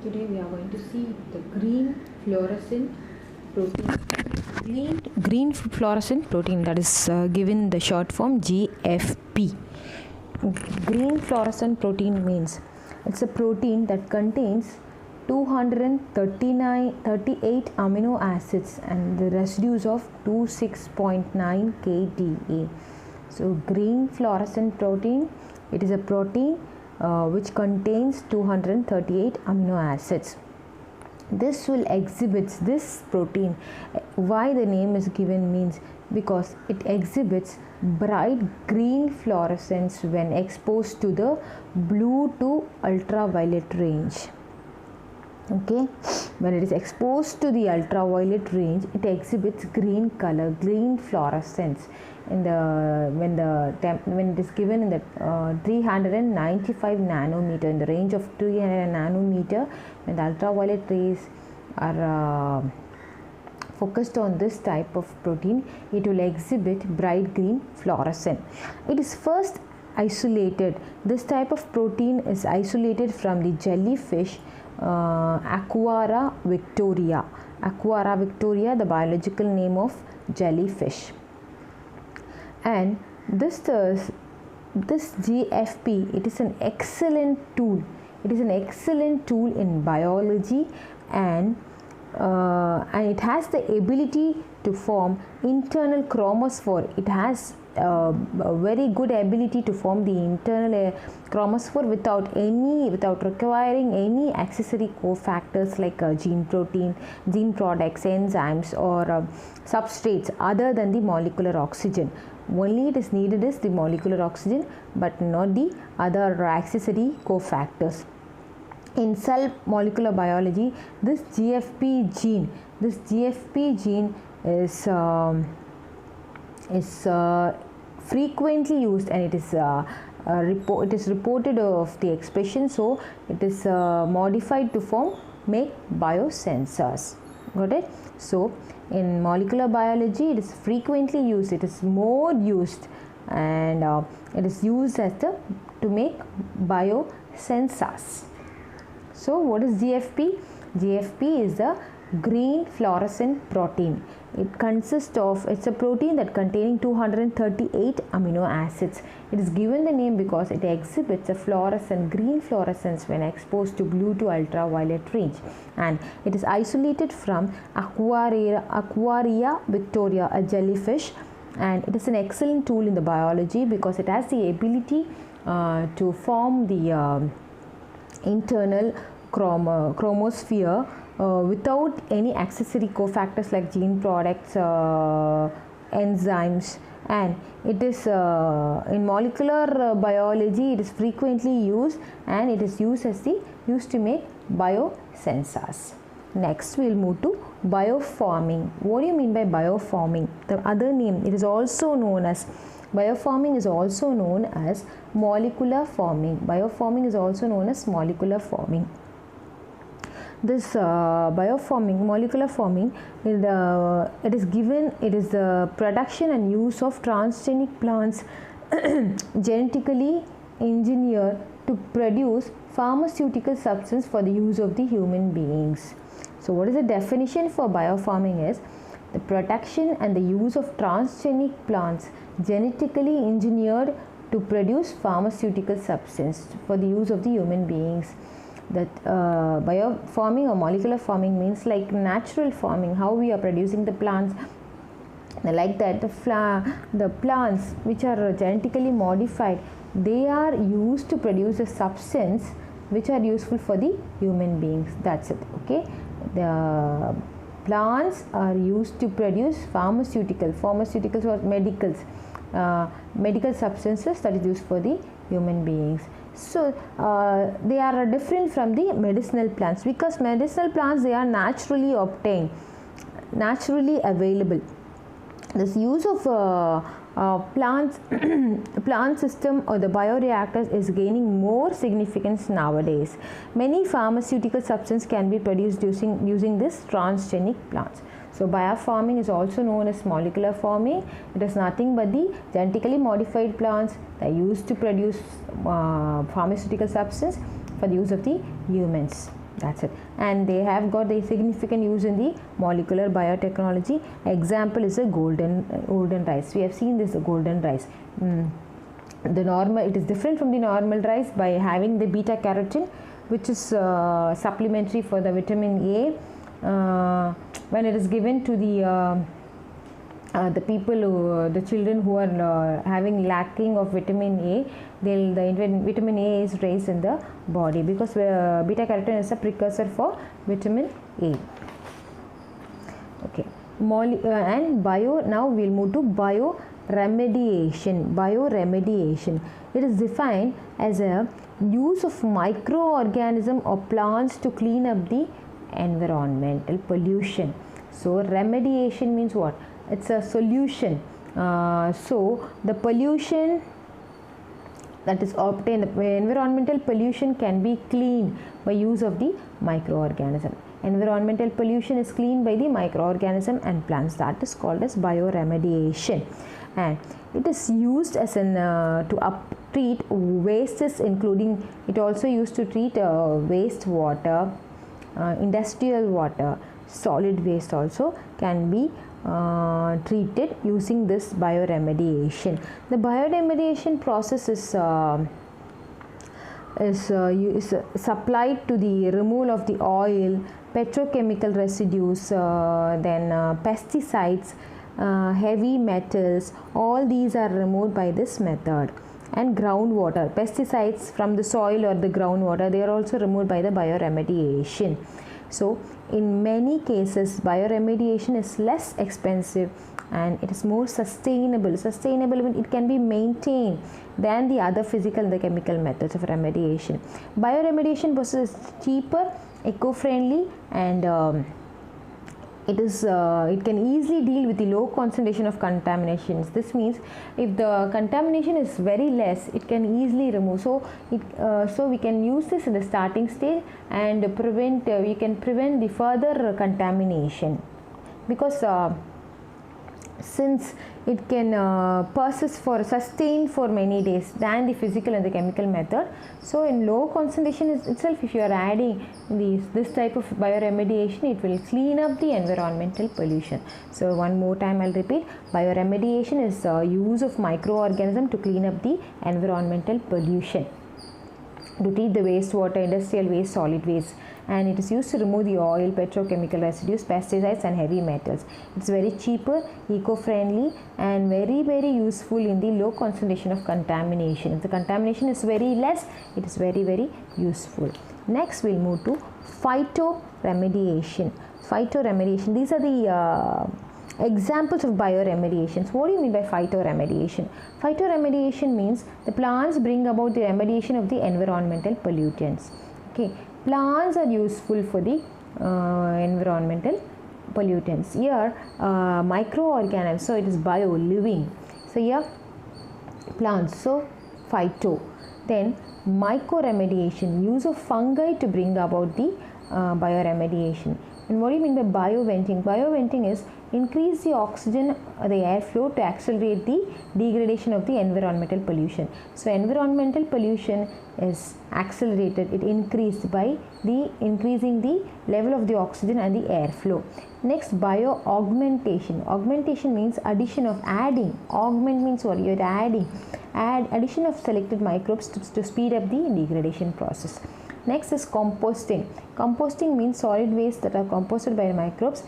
Today we are going to see the green fluorescent protein. Green fluorescent protein, that is given the short form GFP. Green fluorescent protein means it's a protein that contains 238 amino acids and the residues of 26.9 kDa. So green fluorescent protein, it is a protein which contains 238 amino acids. This will exhibits this protein. Why the name is given means because it exhibits bright green fluorescence when exposed to the blue to ultraviolet range. Okay, when it is exposed to the ultraviolet range, it exhibits green color, green fluorescence. When it is given in the 395 nanometer, in the range of 300 nanometer, when the ultraviolet rays are focused on this type of protein, it will exhibit bright green fluorescence. It is first isolated. This type of protein is isolated from the jellyfish Aquaria victoria. Aquaria victoria, the biological name of jellyfish. And this GFP, it is an excellent tool. It is an excellent tool in biology, and it has the ability to form internal chromophore. It has a very good ability to form the internal chromophore without requiring any accessory cofactors like gene products, enzymes, or substrates other than the molecular oxygen. Only it is needed is the molecular oxygen, but not the other accessory cofactors. In cell molecular biology, this GFP gene is frequently used, and it is reported of the expression, so it is modified to make biosensors. Got it? So in molecular biology, it is frequently used, it is more used, and it is used to make biosensors. So what is GFP? GFP is a green fluorescent protein. It's a protein that containing 238 amino acids. It is given the name because it exhibits a green fluorescence when exposed to blue to ultraviolet range, and it is isolated from Aquaria victoria, a jellyfish, and it is an excellent tool in the biology because it has the ability to form the internal chromosphere without any accessory cofactors like gene products, enzymes, and it is in molecular biology, it is frequently used, and it is used to make biosensors. Next we will move to bioforming. What do you mean by bioforming? The other name, it is also known as bioforming, is also known as molecular forming. Bioforming is also known as molecular forming. This molecular forming, it is the production and use of transgenic plants genetically engineered to produce pharmaceutical substance for the use of the human beings. So what is the definition for biofarming is the production and the use of transgenic plants genetically engineered to produce pharmaceutical substance for the use of the human beings. That biofarming or molecular farming means like natural farming, how we are producing the plants, like that the plants which are genetically modified, they are used to produce a substance which are useful for the human beings. That's it. Okay, the plants are used to produce pharmaceuticals or medical substances that is used for the human beings. So they are different from the medicinal plants because medicinal plants, they are naturally obtained, naturally available. This use of plant system or the bioreactors is gaining more significance nowadays. Many pharmaceutical substances can be produced using this transgenic plants. So biofarming is also known as molecular farming. It is nothing but the genetically modified plants that are used to produce pharmaceutical substance for the use of the humans. That's it. And they have got a significant use in the molecular biotechnology. Example is a golden rice. We have seen this golden rice. The normal, it is different from the normal rice by having the beta carotene, which is supplementary for the vitamin A. When it is given to the people who, the children who are having lacking of vitamin A, the vitamin A is raised in the body, because beta carotene is a precursor for vitamin A. Okay, and now we'll move to bioremediation. Bioremediation, it is defined as a use of microorganism or plants to clean up the environmental pollution. So remediation means what? It's a solution. So the pollution that is obtained, the environmental pollution can be cleaned by use of the microorganism. Environmental pollution is cleaned by the microorganism and plants. That is called as bioremediation, and it is used as an to treat wastes, including, it also used to treat wastewater, industrial water, solid waste also can be treated using this bioremediation. The bioremediation process is supplied to the removal of the oil, petrochemical residues, then pesticides, heavy metals. All these are removed by this method. And groundwater, pesticides from the soil or the groundwater, they are also removed by the bioremediation. So in many cases bioremediation is less expensive and it is more sustainable. Sustainable when it can be maintained than the other physical and the chemical methods of remediation. Bioremediation process is cheaper, eco-friendly, and it can easily deal with the low concentration of contaminations. This means if the contamination is very less, it can easily remove. So we can use this in the starting stage and we can prevent the further contamination, because since it can sustain for many days than the physical and the chemical method. So in low concentration itself, if you are adding this type of bioremediation, it will clean up the environmental pollution. So one more time I'll repeat, bioremediation is use of microorganism to clean up the environmental pollution, to treat the wastewater, industrial waste, solid waste, and it is used to remove the oil, petrochemical residues, pesticides and heavy metals. It's very cheaper, eco-friendly, and very, very useful in the low concentration of contamination. If the contamination is very less, it is very, very useful. Next we'll move to phytoremediation. Phytoremediation, these are the examples of bioremediations. What do you mean by phytoremediation? Phytoremediation means the plants bring about the remediation of the environmental pollutants. Okay, plants are useful for the environmental pollutants. Here microorganisms, so it is bio, living. So here plants, so phyto. Then mycoremediation, use of fungi to bring about the bioremediation. And what do you mean by bioventing? Bioventing is increase the oxygen or the airflow to accelerate the degradation of the environmental pollution. So environmental pollution is accelerated, it increased by the increasing the level of the oxygen and the airflow. Next, bioaugmentation. Augmentation means addition of adding. Augment means what? You are adding. Addition of selected microbes to speed up the degradation process. Next is composting. Composting means solid waste that are composted by microbes,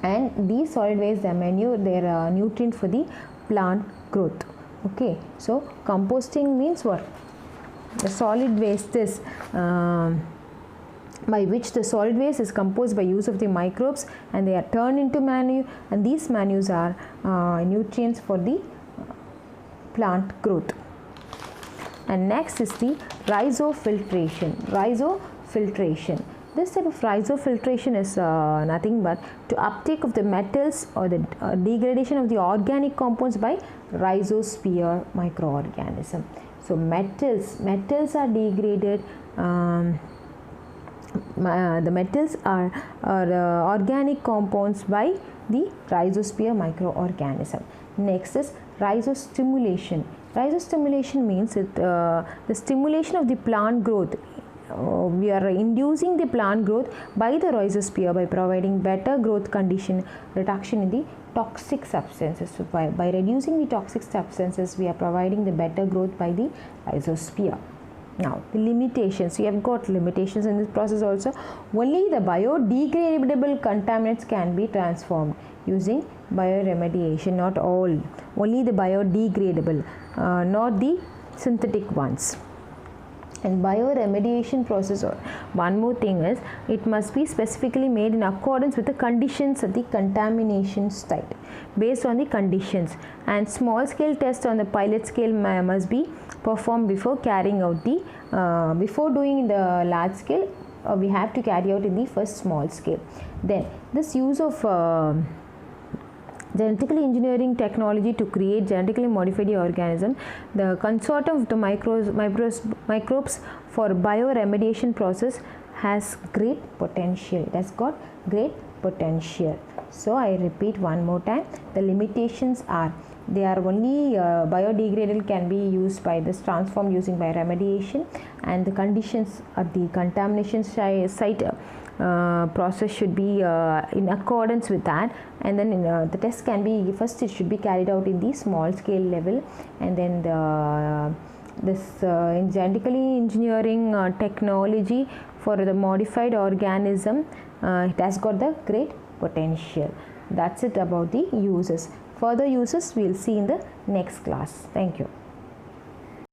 and these solid waste, they are manure, they are nutrient for the plant growth. Okay, so composting means what? The solid waste is by which the solid waste is composed by use of the microbes and they are turned into manure, and these manures are nutrients for the plant growth. And next is the rhizofiltration. Rhizofiltration. This type of rhizofiltration is nothing but to uptake of the metals or the degradation of the organic compounds by rhizosphere microorganism. So metals are degraded. The metals are organic compounds by the rhizosphere microorganism. Next is rhizostimulation. Rhizostimulation means the stimulation of the plant growth we are inducing the plant growth by the rhizosphere by providing better growth condition, reduction in the toxic substances. So by reducing the toxic substances, we are providing the better growth by the rhizosphere. Now the limitations, we have got limitations in this process also. Only the biodegradable contaminants can be transformed using bioremediation, not all, only the biodegradable, not the synthetic ones. And bioremediation process, one more thing is, it must be specifically made in accordance with the conditions at the contamination site, based on the conditions, and small scale tests on the pilot scale must be performed before carrying out the before doing the large scale. We have to carry out in the first small scale. Then this use of genetically engineering technology to create genetically modified organism, the consortium of the microbes for bioremediation process has great potential. It has got great potential. So I repeat one more time, the limitations are, they are only biodegradable can be used by this transformed using bioremediation, and the conditions at the contamination site process should be in accordance with that, and then the test can be, first it should be carried out in the small scale level, and then this in genetically engineering technology for the modified organism, it has got the great potential. That's it about the uses. Further uses we will see in the next class. Thank you.